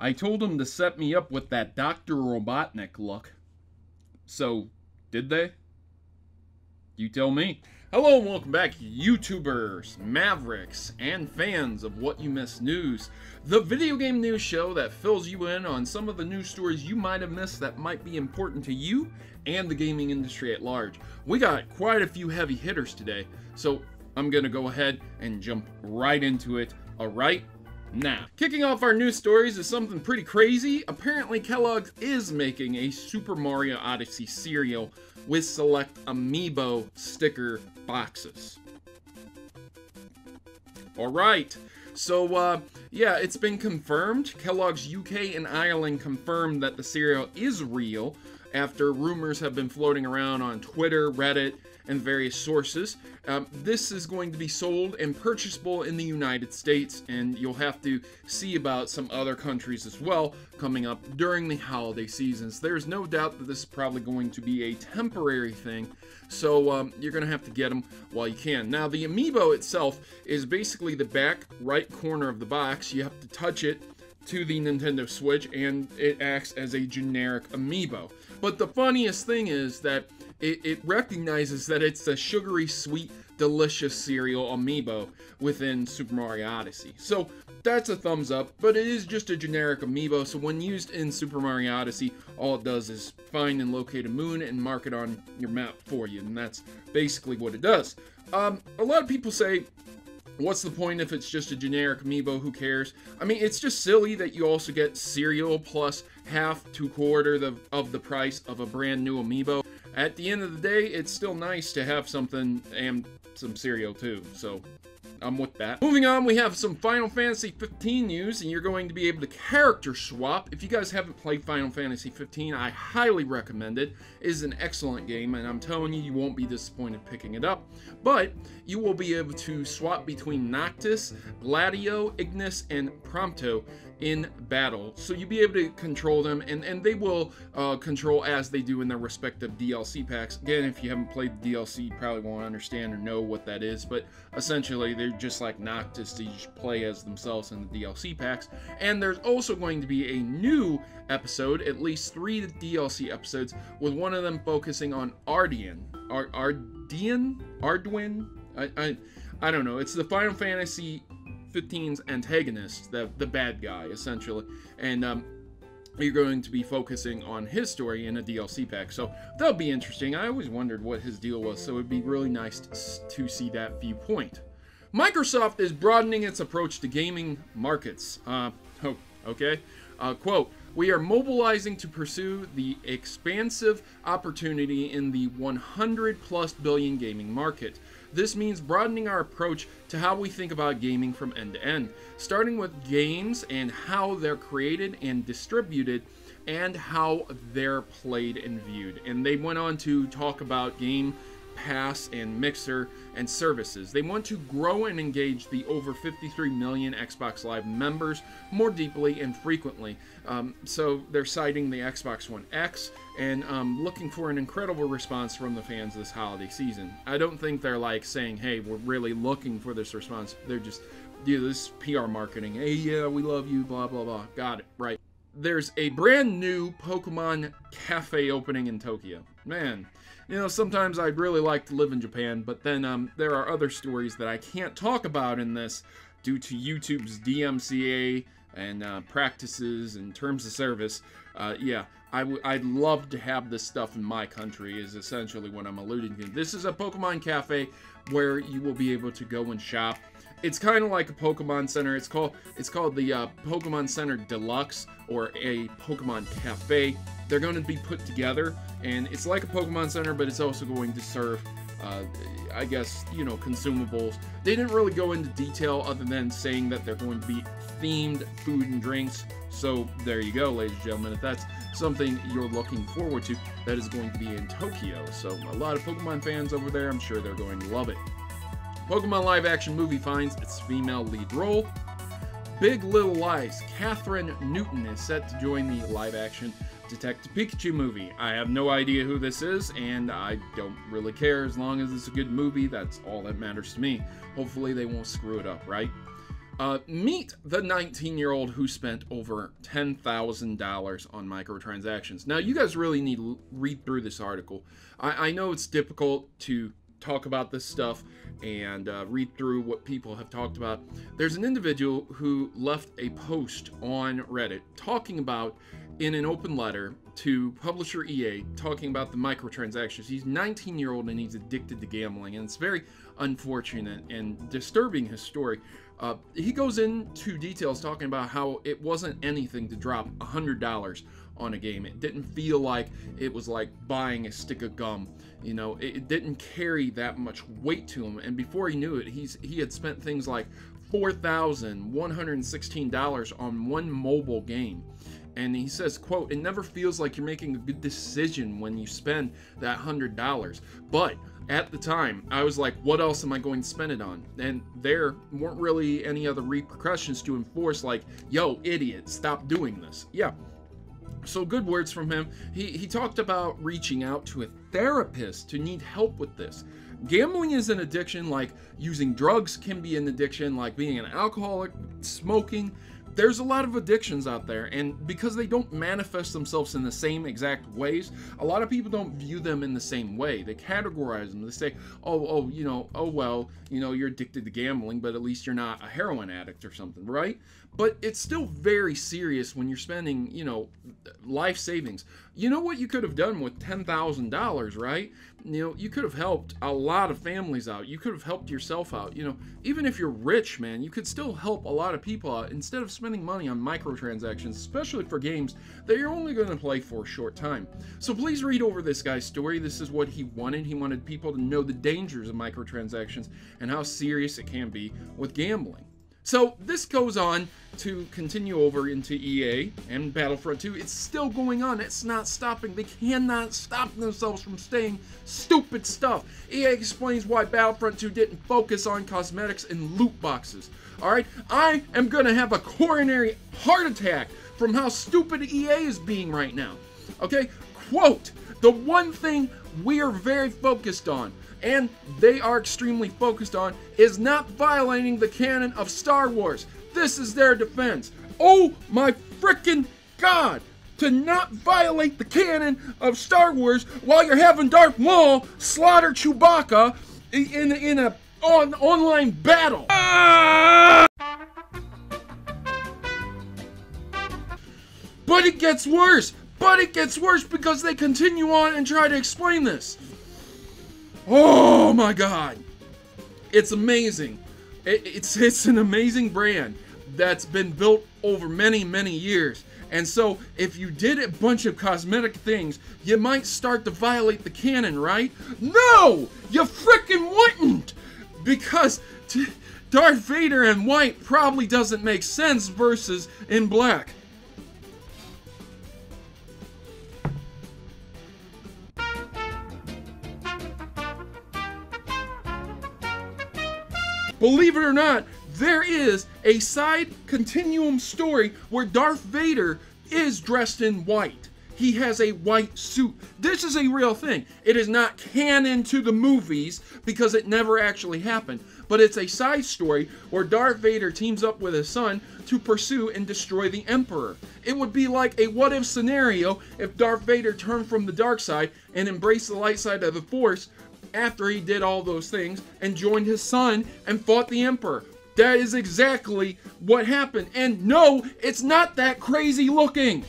I told them to set me up with that Dr. Robotnik look. So, did they? You tell me. Hello and welcome back, YouTubers, Mavericks, and fans of What You Missed News, the video game news show that fills you in on some of the news stories you might have missed that might be important to you and the gaming industry at large. We got quite a few heavy hitters today, so I'm going to go ahead and jump right into it, alright? Now, kicking off our news stories is something pretty crazy. Apparently, Kellogg's is making a Super Mario Odyssey cereal with select Amiibo sticker boxes. Alright, so yeah, it's been confirmed. Kellogg's UK and Ireland confirmed that the cereal is real after rumors have been floating around on Twitter, Reddit, and various sources. This is going to be sold and purchasable in the United States, and you'll have to see about some other countries as well coming up during the holiday seasons. There's no doubt that this is probably going to be a temporary thing, so you're going to have to get them while you can. Now, the Amiibo itself is basically the back right corner of the box. You have to touch it to the Nintendo Switch, and it acts as a generic Amiibo. But the funniest thing is that it recognizes that it's a sugary, sweet, delicious cereal Amiibo within Super Mario Odyssey. So that's a thumbs up, but it is just a generic Amiibo, so when used in Super Mario Odyssey, all it does is find and locate a moon and mark it on your map for you, and that's basically what it does. A lot of people say, what's the point if it's just a generic Amiibo? Who cares? I mean, it's just silly that you also get cereal plus half to quarter of the price of a brand new Amiibo. At the end of the day, it's still nice to have something and some cereal too, so I'm with that. Moving on, we have some Final Fantasy 15 news, and you're going to be able to character swap. If you guys haven't played Final Fantasy 15, I highly recommend it. It is an excellent game, and I'm telling you, you won't be disappointed picking it up. But you will be able to swap between Noctis, Gladio, Ignis, and Prompto in battle. So you'll be able to control them, and they will control as they do in their respective DLC packs. Again, if you haven't played the DLC, you probably won't understand or know what that is, but essentially they're just like Noctis. They just play as themselves in the DLC packs. And there's also going to be a new episode, at least 3 DLC episodes, with one of them focusing on Arduin. I don't know. It's the Final Fantasy 15's antagonist, the bad guy, essentially. And you're going to be focusing on his story in a DLC pack. So that'll be interesting. I always wondered what his deal was, so it'd be really nice to see that viewpoint. Microsoft is broadening its approach to gaming markets. Quote, "We are mobilizing to pursue the expansive opportunity in the 100+ billion gaming market. This means broadening our approach to how we think about gaming from end to end, starting with games and how they're created and distributed and how they're played and viewed." And they went on to talk about Game Pass and Mixer and services. They want to grow and engage the over 53 million Xbox Live members more deeply and frequently. So they're citing the Xbox One X and looking for an incredible response from the fans this holiday season. I don't think they're like saying, hey, we're really looking for this response. They're just, this PR marketing. Hey, yeah, we love you, blah, blah, blah. Got it, right. There's a brand new Pokemon Cafe opening in Tokyo. Man, you know, sometimes I'd really like to live in Japan, but then there are other stories that I can't talk about in this due to YouTube's DMCA and practices and terms of service. Yeah, I'd love to have this stuff in my country is essentially what I'm alluding to. This is a Pokemon Cafe where you will be able to go and shop. It's kind of like a Pokemon Center. It's called the Pokemon Center Deluxe, or a Pokemon Cafe. They're going to be put together, and it's like a Pokemon Center, but it's also going to serve, I guess, you know, consumables. They didn't really go into detail other than saying that they're going to be themed food and drinks. So there you go, ladies and gentlemen. If that's something you're looking forward to, that is going to be in Tokyo. So a lot of Pokemon fans over there, I'm sure they're going to love it. Pokemon live action movie finds its female lead role. Big Little Lies. Kathryn Newton is set to join the live action Detective Pikachu movie. I have no idea who this is, and I don't really care. As long as it's a good movie, that's all that matters to me. Hopefully they won't screw it up, right? Meet the 19-year-old who spent over $10,000 on microtransactions. Now, you guys really need to read through this article. I know it's difficult to talk about this stuff and read through what people have talked about. There's an individual who left a post on Reddit talking about, in an open letter to publisher EA, talking about the microtransactions. He's 19-year-old and he's addicted to gambling, and it's very unfortunate and disturbing, his story. He goes into details talking about how it wasn't anything to drop $100 on a game. It didn't feel like it was like buying a stick of gum. You know, it didn't carry that much weight to him. And before he knew it, he had spent things like $4,116 on one mobile game. And he says, quote, "It never feels like you're making a good decision when you spend that $100. But at the time, I was like, what else am I going to spend it on?" And there weren't really any other repercussions to enforce, like, yo, idiot, stop doing this. Yeah. So good words from him. He talked about reaching out to a therapist to need help with this. Gambling is an addiction, like using drugs can be an addiction, like being an alcoholic, smoking. There's a lot of addictions out there, and because they don't manifest themselves in the same exact ways, a lot of people don't view them in the same way. They categorize them. They say, oh, you know, oh, well, you know, you're addicted to gambling, but at least you're not a heroin addict or something, right? But it's still very serious when you're spending, you know, life savings. You know what you could have done with $10,000, right? You know, you could have helped a lot of families out. You could have helped yourself out. You know, even if you're rich, man, you could still help a lot of people out instead of spending money on microtransactions, especially for games that you're only going to play for a short time. So please read over this guy's story. This is what he wanted. He wanted people to know the dangers of microtransactions and how serious it can be with gambling. So this goes on to continue over into EA and Battlefront 2. It's still going on. It's not stopping. They cannot stop themselves from saying stupid stuff. EA explains why Battlefront 2 didn't focus on cosmetics and loot boxes. Alright? I am going to have a coronary heart attack from how stupid EA is being right now. Okay? Quote, "The one thing we are very focused on, and they are extremely focused on, is not violating the canon of Star Wars. This is their defense. Oh my frickin' God! To not violate the canon of Star Wars while you're having Darth Maul slaughter Chewbacca in an online battle." But it gets worse. But it gets worse because they continue on and try to explain this. Oh my God. It's amazing. It's an amazing brand that's been built over many, many years. And so if you did a bunch of cosmetic things, you might start to violate the canon, right? No! You frickin' wouldn't! Because Darth Vader in white probably doesn't make sense versus in black. Believe it or not, there is a side continuum story where Darth Vader is dressed in white. He has a white suit. This is a real thing. It is not canon to the movies because it never actually happened. But it's a side story where Darth Vader teams up with his son to pursue and destroy the Emperor. It would be like a what-if scenario if Darth Vader turned from the dark side and embraced the light side of the Force after he did all those things and joined his son and fought the Emperor. That is exactly what happened. And no, it's not that crazy looking.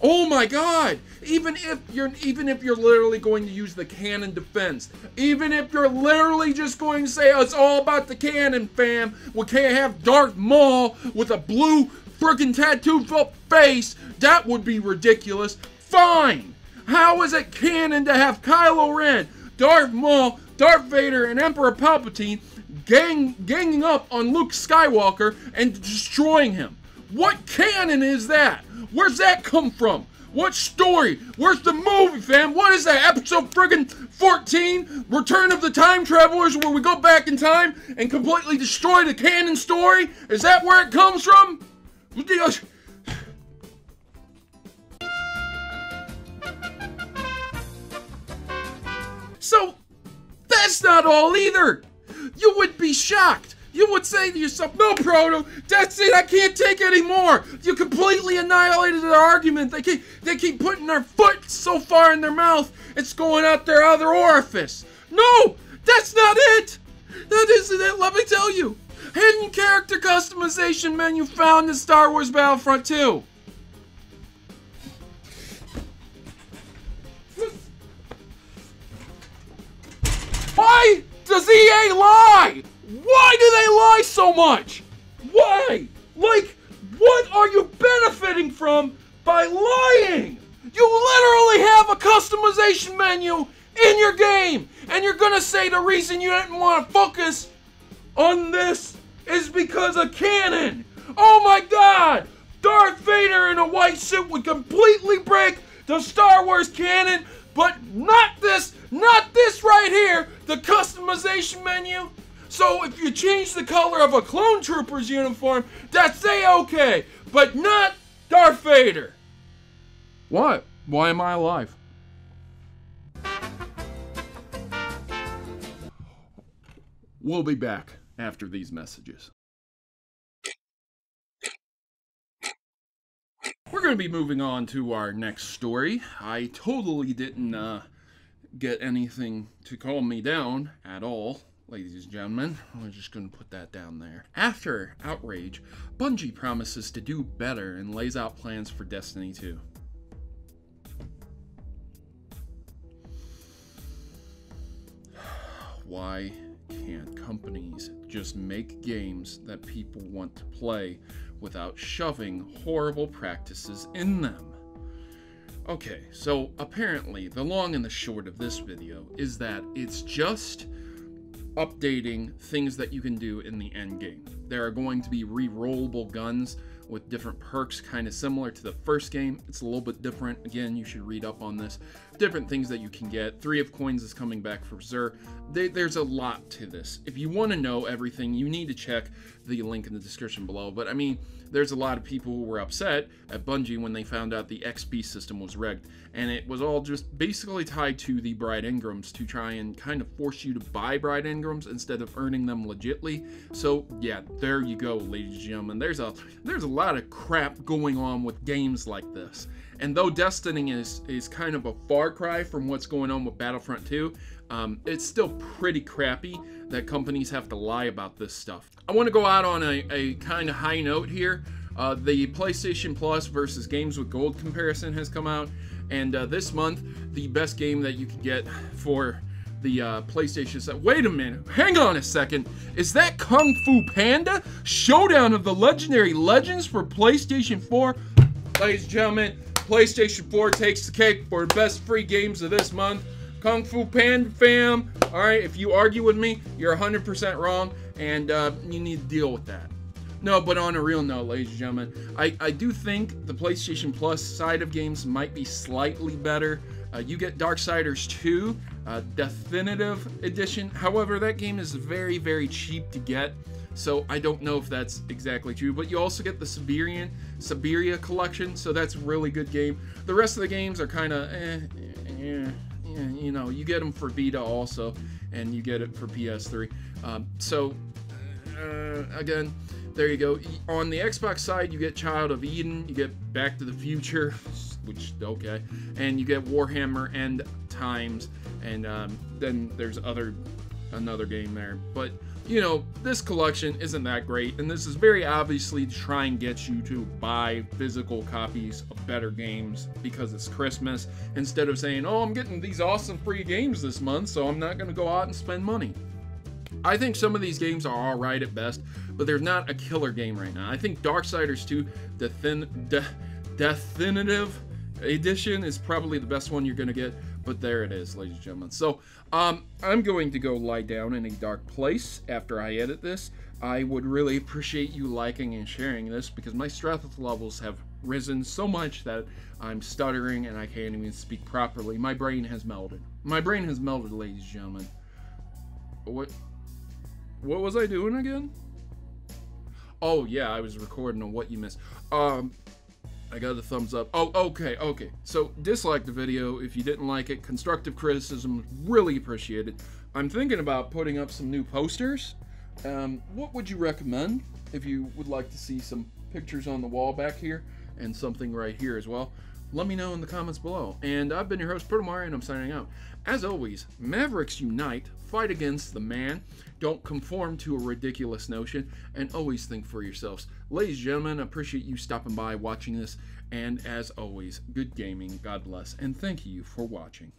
Oh my God! Even if you're literally going to use the canon defense, even if you're literally just going to say, oh, it's all about the canon, fam, we can't have Darth Maul with a blue friggin' tattooed face, that would be ridiculous. Fine! How is it canon to have Kylo Ren, Darth Maul, Darth Vader, and Emperor Palpatine ganging up on Luke Skywalker and destroying him? What canon is that? Where's that come from? What story? Where's the movie, fam? What is that? Episode friggin' 14? Return of the Time Travelers, where we go back in time and completely destroy the canon story? Is that where it comes from? So, that's not all either. You would be shocked you would say to yourself, no, Proto, that's it, I can't take anymore. You completely annihilated their argument. They keep putting their foot so far in their mouth, it's going out their other orifice. No, that's not it. That isn't it, let me tell you. Hidden character customization menu found in Star Wars Battlefront II. Why does EA lie? Why do they lie so much? Why? Like, what are you benefiting from by lying? You literally have a customization menu in your game, and you're gonna say the reason you didn't want to focus on this is because of canon. Oh my god! Darth Vader in a white suit would completely break the Star Wars canon, but not this right here, the customization menu. So if you change the color of a clone trooper's uniform, that's A-okay, but not Darth Vader. What? Why am I alive? We'll be back after these messages. We're going to be moving on to our next story. I totally didn't get anything to calm me down at all, ladies and gentlemen. I'm just going to put that down there. After Outrage, Bungie promises to do better and lays out plans for Destiny 2. Why can't companies just make games that people want to play without shoving horrible practices in them? Okay, so apparently the long and the short of this video is that it's just updating things that you can do in the end game. There are going to be re-rollable guns with different perks, kind of similar to the first game. It's a little bit different. Again, you should read up on this. Different things that you can get. 3 of Coins is coming back for Xur. There's a lot to this. If you want to know everything, you need to check the link in the description below. But I mean, there's a lot of people who were upset at Bungie when they found out the XP system was rigged. And it was all just basically tied to the Bride Engrams to try and kind of force you to buy Bride Engrams instead of earning them legitly. So yeah, there you go, ladies and gentlemen. There's a lot of crap going on with games like this. And though Destiny is kind of a far cry from what's going on with Battlefront 2, it's still pretty crappy that companies have to lie about this stuff. I want to go out on a kind of high note here. The PlayStation Plus versus Games with Gold comparison has come out, and this month, the best game that you can get for the PlayStation set. Wait a minute, hang on a second. Is that Kung Fu Panda? Showdown of the Legendary Legends for PlayStation 4? Ladies and gentlemen, PlayStation 4 takes the cake for the best free games of this month. Kung Fu Panda fam, alright, if you argue with me, you're 100% wrong, and you need to deal with that. No, but on a real note, ladies and gentlemen, I do think the PlayStation Plus side of games might be slightly better. You get Darksiders 2, Definitive Edition. However, that game is very, very cheap to get, so I don't know if that's exactly true. But you also get the Siberia collection, so that's a really good game. The rest of the games are kind of you know, you get them for Vita also, and you get it for PS3. Again, there you go. On the Xbox side, you get Child of Eden, you get Back to the Future, which, okay, and you get Warhammer End Times, and then there's another game there. But, you know, this collection isn't that great, and this is very obviously to try and get you to buy physical copies of better games because it's Christmas, instead of saying, oh, I'm getting these awesome free games this month, so I'm not going to go out and spend money. I think some of these games are alright at best, but there's not a killer game right now. I think Darksiders 2 Definitive Edition is probably the best one you're going to get, but there it is, ladies and gentlemen. So, I'm going to go lie down in a dark place after I edit this. I would really appreciate you liking and sharing this, because my stress levels have risen so much that I'm stuttering and I can't even speak properly. My brain has melted. My brain has melted, ladies and gentlemen. What was I doing again? Oh, yeah, I was recording on What You Missed. I got the thumbs up. Oh, okay. So, dislike the video if you didn't like it. Constructive criticism, really appreciated. I'm thinking about putting up some new posters What would you recommend if you would like to see some pictures on the wall back here and something right here as well? Let me know in the comments below. And I've been your host, Protomario, and I'm signing out. As always, Mavericks unite, fight against the man, don't conform to a ridiculous notion, and always think for yourselves. Ladies and gentlemen, I appreciate you stopping by, watching this, and as always, good gaming, God bless, and thank you for watching.